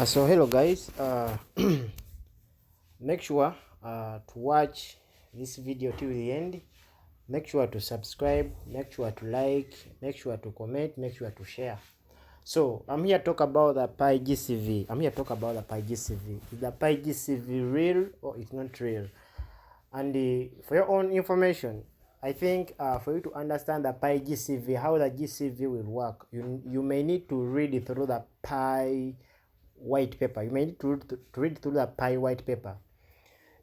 So hello guys, make sure to watch this video till the end. Make sure to subscribe, make sure to like, make sure to comment, make sure to share. So I'm here to talk about the Pi GCV. Is the Pi GCV real or it's not real? And for your own information, I think for you to understand the Pi GCV, how the GCV will work, you may need to read through the Pi white paper. You may need to read through the Pi white paper,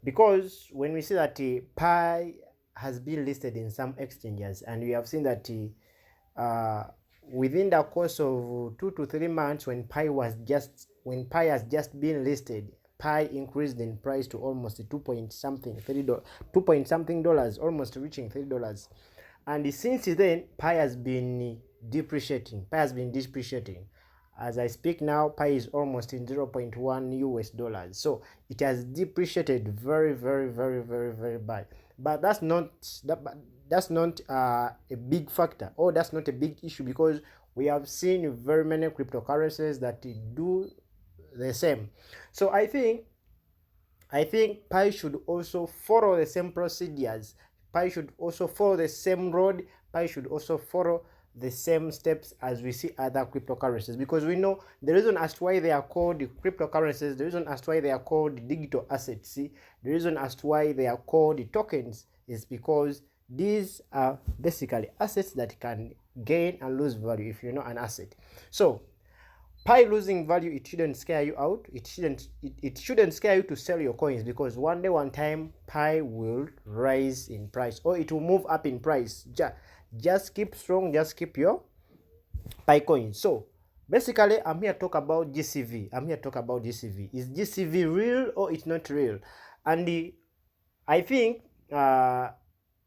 because when we see that Pi has been listed in some exchanges, and we have seen that within the course of 2 to 3 months, when Pi has just been listed, Pi increased in price to almost 2 point something dollars, almost reaching $3. And since then, Pi has been depreciating. As I speak now, Pi is almost in 0.1 US dollars. So it has depreciated very, very, very, very, very bad. But that's not a big factor, or that's not a big issue, because we have seen very many cryptocurrencies that do the same. So I think Pi should also follow the same procedures. Pi should also follow the same road. Pi should also follow the same steps as we see other cryptocurrencies, because we know the reason as to why they are called cryptocurrencies, the reason as to why they are called digital assets, the reason as to why they are called tokens is because these are basically assets that can gain and lose value if you're not an asset. So Pi losing value, it shouldn't scare you out. It shouldn't scare you to sell your coins, because one day, one time, Pi will rise in price, or it will move up in price. Just keep strong, just keep your Pi coins. So basically, I'm here to talk about GCV. Is GCV real or it's not real? And I think the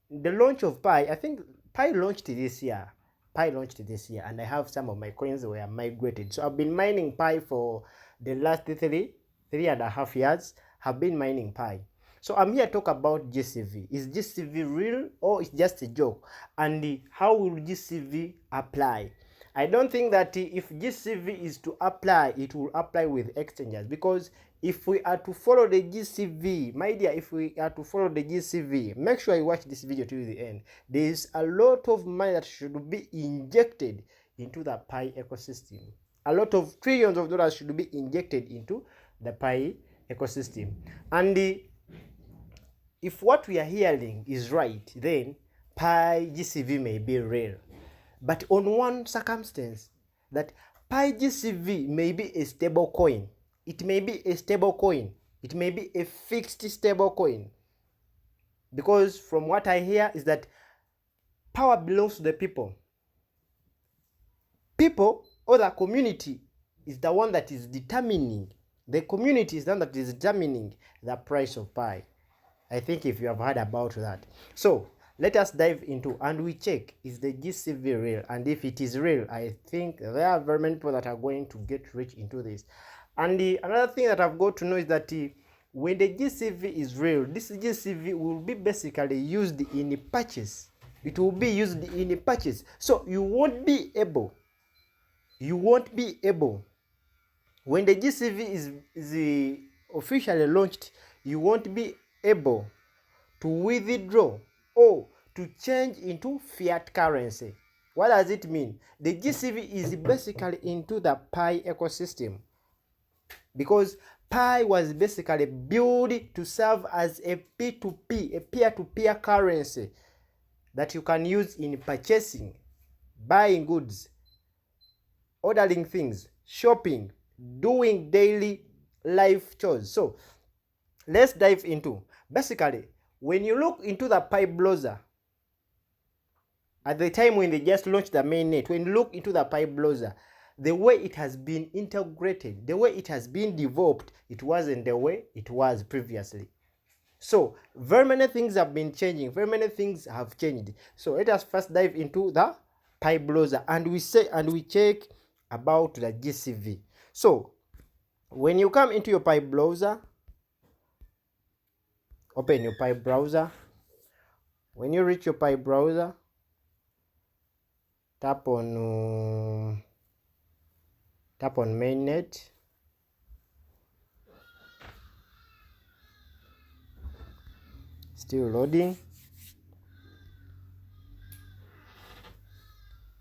launch of Pi, I think Pi launched this year. And I have some of my coins were migrated. So I've been mining Pi for the last three and a half years. Have been mining Pi. So I'm here to talk about GCV. Is GCV real or it's just a joke? And how will GCV apply? I don't think that if GCV is to apply, it will apply with exchanges, because if we are to follow the GCV, my dear, if we are to follow the GCV, make sure you watch this video to the end. There is a lot of money that should be injected into the Pi ecosystem. A lot of trillions of dollars should be injected into the Pi ecosystem. And if what we are hearing is right, then Pi GCV may be real. But on one circumstance, that Pi GCV may be a stable coin. It may be a stable coin. It may be a fixed stable coin. Because from what I hear is that power belongs to the people. People, or the community, is the one that is determining. The community is the one that is determining the price of Pi. I think if you have heard about that. So let us dive into and we check, is the GCV real? And if it is real, I think there are very many people that are going to get rich into this. And another thing that I've got to know is that when the GCV is real, this GCV will be basically used in patches. It will be used in patches. So you won't be able, when the GCV is officially launched, you won't be able to withdraw or to change into fiat currency. What does it mean? The GCV is basically into the Pi ecosystem, because Pi was basically built to serve as a P2P, a peer-to-peer currency that you can use in purchasing, buying goods, ordering things, shopping, doing daily life chores. So let's dive into, basically, when you look into the Pi browser, at the time when they just launched the mainnet, when you look into the Pi browser, the way it has been integrated, the way it has been developed, it wasn't the way it was previously. So very many things have been changing, very many things have changed. So let us first dive into the Pi browser and we check about the GCV. So when you come into your Pi browser, open your Pi browser. When you reach your Pi browser, tap on mainnet. Still loading.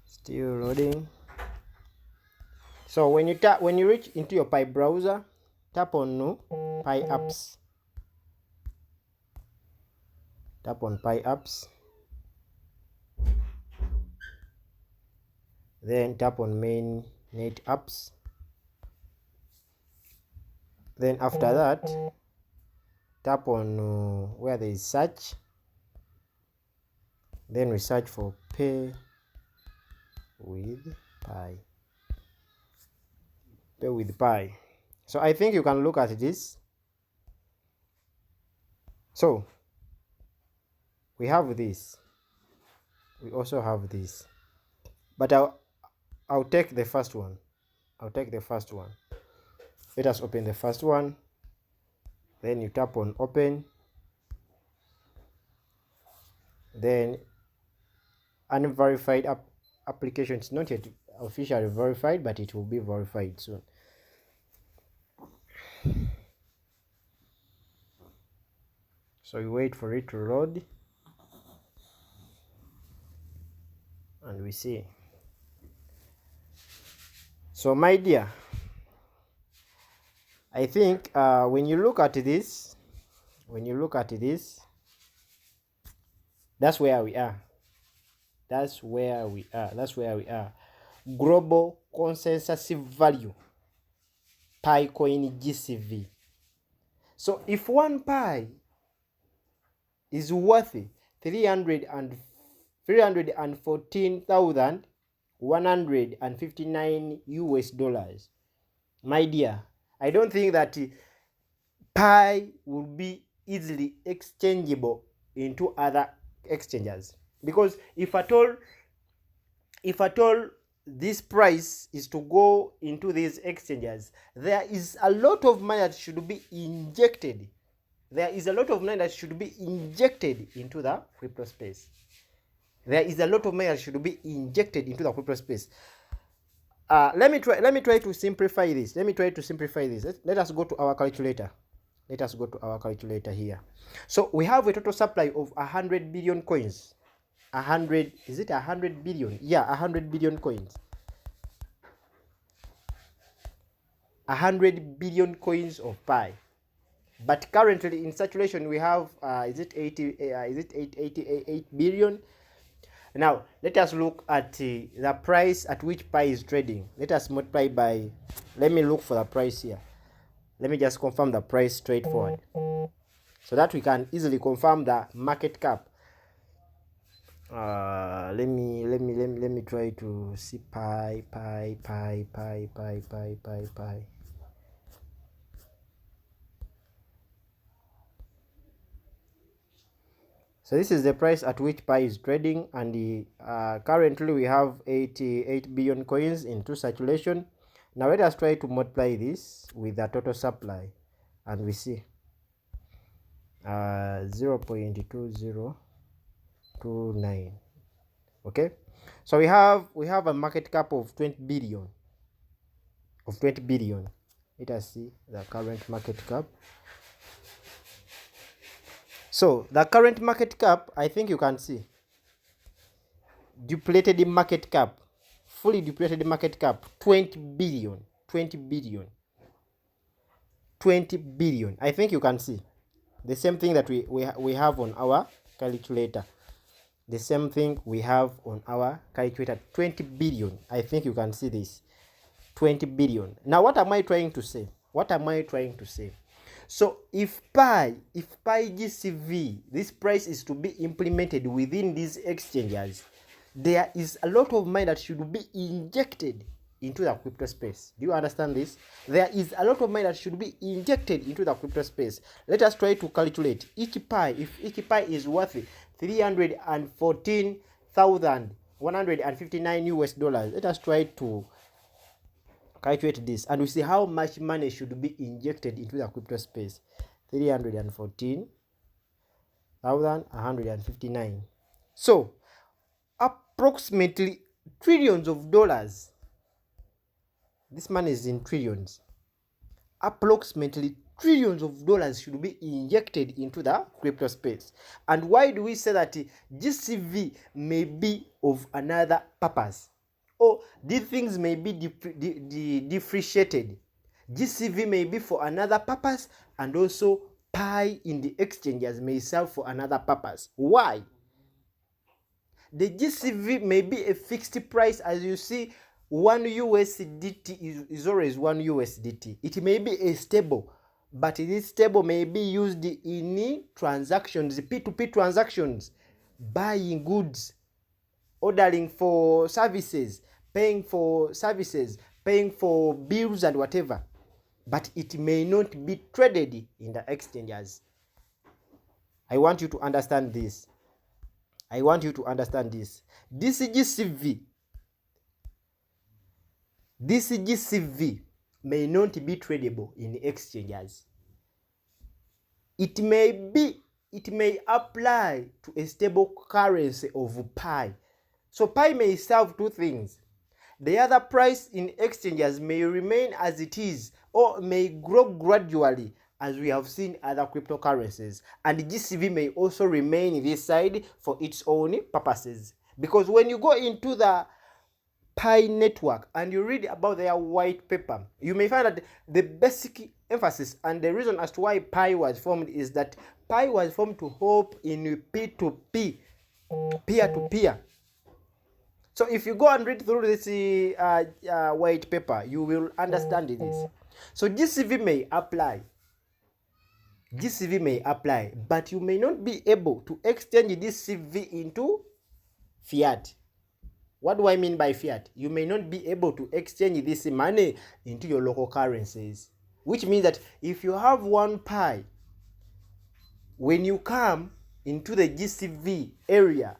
Still loading. So when you reach into your Pi browser, tap on Pi apps. Tap on Pi apps. Then tap on mainnet apps. Then after that, tap on where there is search. Then we search for Pay with Pi. Pay with Pi. So I think you can look at this. So we have this. We also have this. But I'll take the first one. I'll take the first one. Let us open the first one. Then you tap on open. Then unverified application is not yet officially verified, but it will be verified soon. So you wait for it to load, and we see. So my dear, I think when you look at this, that's where we are. That's where we are. Global consensus value, Pi coin GCV. So if one Pi is worth 314,159 US dollars, my dear, I don't think that Pi will be easily exchangeable into other exchanges, because if at all this price is to go into these exchanges, there is a lot of money that should be injected. There is a lot of money that should be injected into the crypto space. There is a lot of money that should be injected into the crypto space. Let me try to simplify this. Let us go to our calculator. Let us go to our calculator here. So we have a total supply of 100 billion coins. 100, is it 100 billion? Yeah, 100 billion coins. 100 billion coins of Pi. But currently in circulation we have is it 88 billion? Now let us look at the price at which Pi is trading. Let us multiply by, let me look for the price here. Let me just confirm the price straightforward, so that we can easily confirm the market cap. Let me try to see Pi. So this is the price at which Pi is trading, and currently we have 88 billion coins into circulation. Now let us try to multiply this with the total supply, and we see 0.2029. Okay, so we have a market cap of 20 billion. Let us see the current market cap. So the current market cap, I think you can see depleted market cap, fully depleted market cap, 20 billion. I think you can see the same thing that we have on our calculator. The same thing we have on our calculator, 20 billion. I think you can see this, 20 billion. Now what am I trying to say? So if Pi GCV, this price is to be implemented within these exchanges, there is a lot of money that should be injected into the crypto space. Do you understand this? There is a lot of money that should be injected into the crypto space. Let us try to calculate each Pi. If each Pi is worth 314,159 US dollars, let us try to calculate this, and we see how much money should be injected into the crypto space. 314,159. So approximately trillions of dollars. This money is in trillions. Approximately trillions of dollars should be injected into the crypto space. And why do we say that GCV may be of another purpose, or these things may be differentiated? GCV may be for another purpose, and also Pi in the exchanges may serve for another purpose. Why? The GCV may be a fixed price. As you see, 1 USDT is always 1 USDT. It may be a stable, but this stable may be used in transactions, P2P transactions, buying goods, ordering for services, paying for services, paying for bills and whatever. But it may not be traded in the exchanges. I want you to understand this. This GCV may not be tradable in exchanges. It may apply to a stable currency of Pi. So Pi may serve two things. The other price in exchanges may remain as it is, or may grow gradually, as we have seen other cryptocurrencies. And GCV may also remain this side for its own purposes. Because when you go into the Pi network and you read about their white paper, you may find that the basic emphasis and the reason as to why Pi was formed is that Pi was formed to help in P2P, peer-to-peer. So if you go and read through this white paper, you will understand this. So GCV may apply, but you may not be able to exchange this CV into fiat. What do I mean by fiat? You may not be able to exchange this money into your local currencies, which means that if you have 1 Pi, when you come into the GCV area,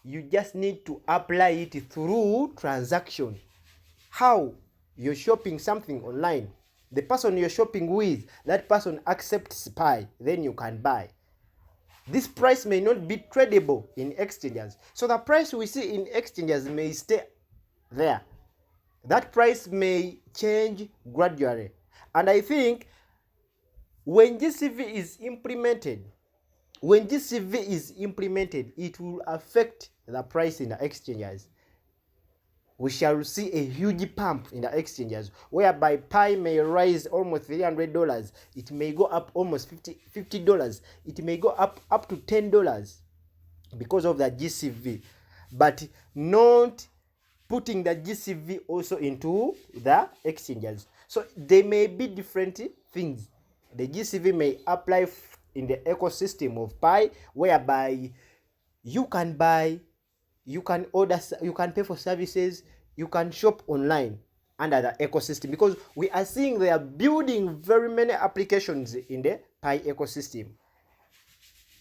you just need to apply it through transaction. How? You're shopping something online. The person you're shopping with, that person accepts Pi, then you can buy. This price may not be tradable in exchanges. So the price we see in exchanges may stay there. That price may change gradually. And I think when GCV is implemented, it will affect the price in the exchanges. We shall see a huge pump in the exchanges, whereby Pi may rise almost $300. It may go up almost $50. It may go up to $10 because of the GCV, but not putting the GCV also into the exchanges. So they may be different things. The GCV may apply in the ecosystem of Pi, whereby you can buy, you can order, you can pay for services, you can shop online under the ecosystem, because we are seeing they are building very many applications in the Pi ecosystem,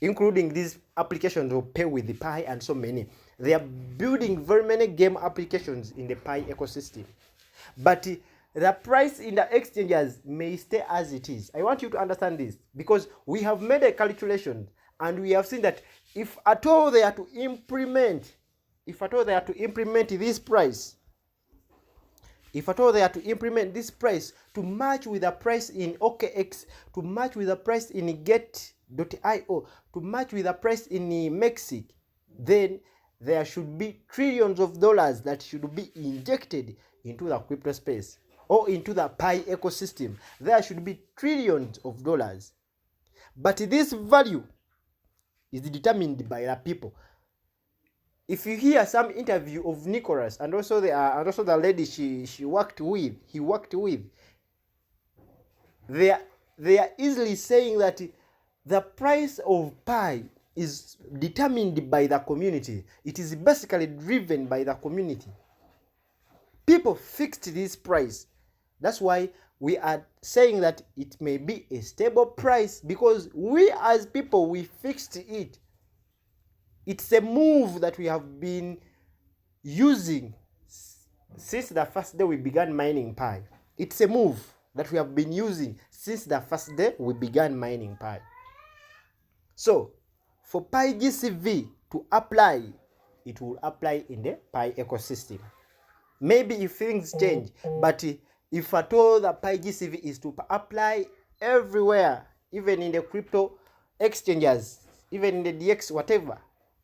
including these applications of Pay with the Pi and so many. They are building very many game applications in the Pi ecosystem. But the price in the exchanges may stay as it is. I want you to understand this, because we have made a calculation and we have seen that if at all they are to implement this price, to match with the price in OKX, to match with the price in Get.io, to match with the price in Mexic, then there should be trillions of dollars that should be injected into the crypto space or into the Pi ecosystem. There should be trillions of dollars. But this value is determined by the people. If you hear some interview of Nicholas and also the lady he worked with, they are easily saying that the price of Pi is determined by the community. It is basically driven by the community. People fixed this price. That's why we are saying that it may be a stable price, because we as people, we fixed it. It's a move that we have been using since the first day we began mining Pi. It's a move that we have been using since the first day we began mining Pi. So, for Pi GCV to apply, it will apply in the Pi ecosystem. Maybe if things change, but if at all the Pi GCV is to apply everywhere, even in the crypto exchanges, even in the DX, whatever,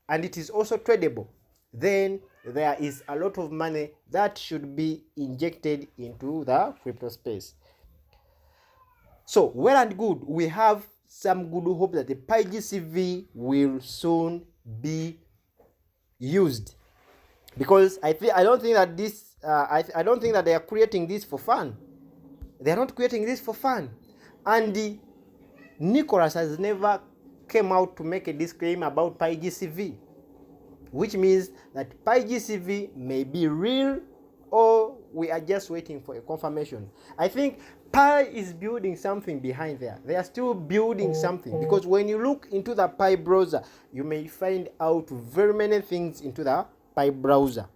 and it is also tradable, then there is a lot of money that should be injected into the crypto space. So well and good, we have some good hope that the PyGCV will soon be used, because I don't think that this I don't think that they are creating this for fun. They are not creating this for fun, and Nicholas has never came out to make a disclaimer about PyGCV, which means that PyGCV may be real, or we are just waiting for a confirmation. I think Pi is building something behind there. They are still building something, because when you look into the Pi browser, you may find out very many things into the Pi browser.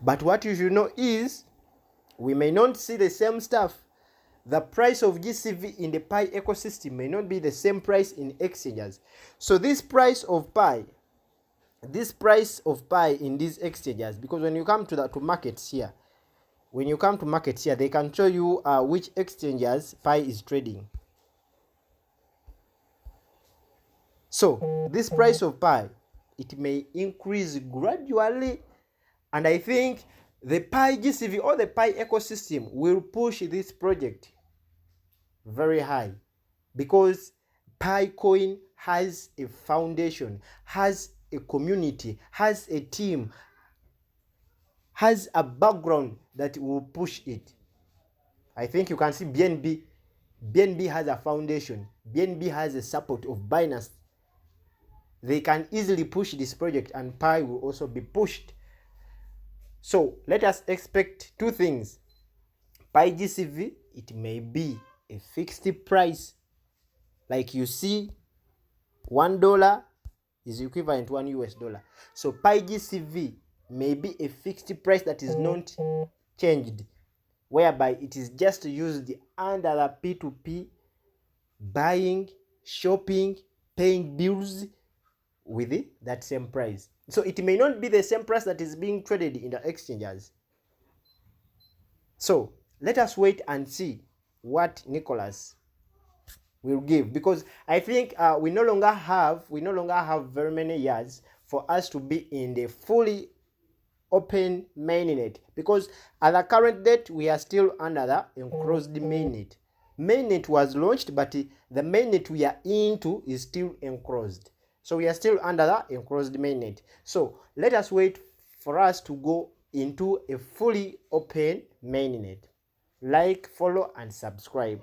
But what you should know is, we may not see the same stuff. The price of GCV in the Pi ecosystem may not be the same price in exchanges. So this price of Pi in these exchanges, because when you come to markets here, they can show you which exchanges Pi is trading. So this price of Pi, it may increase gradually, and I think the Pi GCV or the Pi ecosystem will push this project very high, because Pi coin has a foundation, has a community, has a team, has a background that will push it. I think you can see BNB. BNB has a foundation. BNB has a support of Binance. They can easily push this project, and Pi will also be pushed. So let us expect two things. Pi GCV, it may be a fixed price. Like you see, $1 is equivalent to $1. So Pi GCV may be a fixed price that is not changed, whereby it is just used under the P2P, buying, shopping, paying bills with that same price. So it may not be the same price that is being traded in the exchanges. So let us wait and see what Nicholas will give, because I think we no longer have very many years for us to be in the fully open mainnet, because at the current date we are still under the enclosed mainnet. Mainnet was launched, but the mainnet we are into is still enclosed. So we are still under the enclosed mainnet. So let us wait for us to go into a fully open mainnet. Like, follow, and subscribe.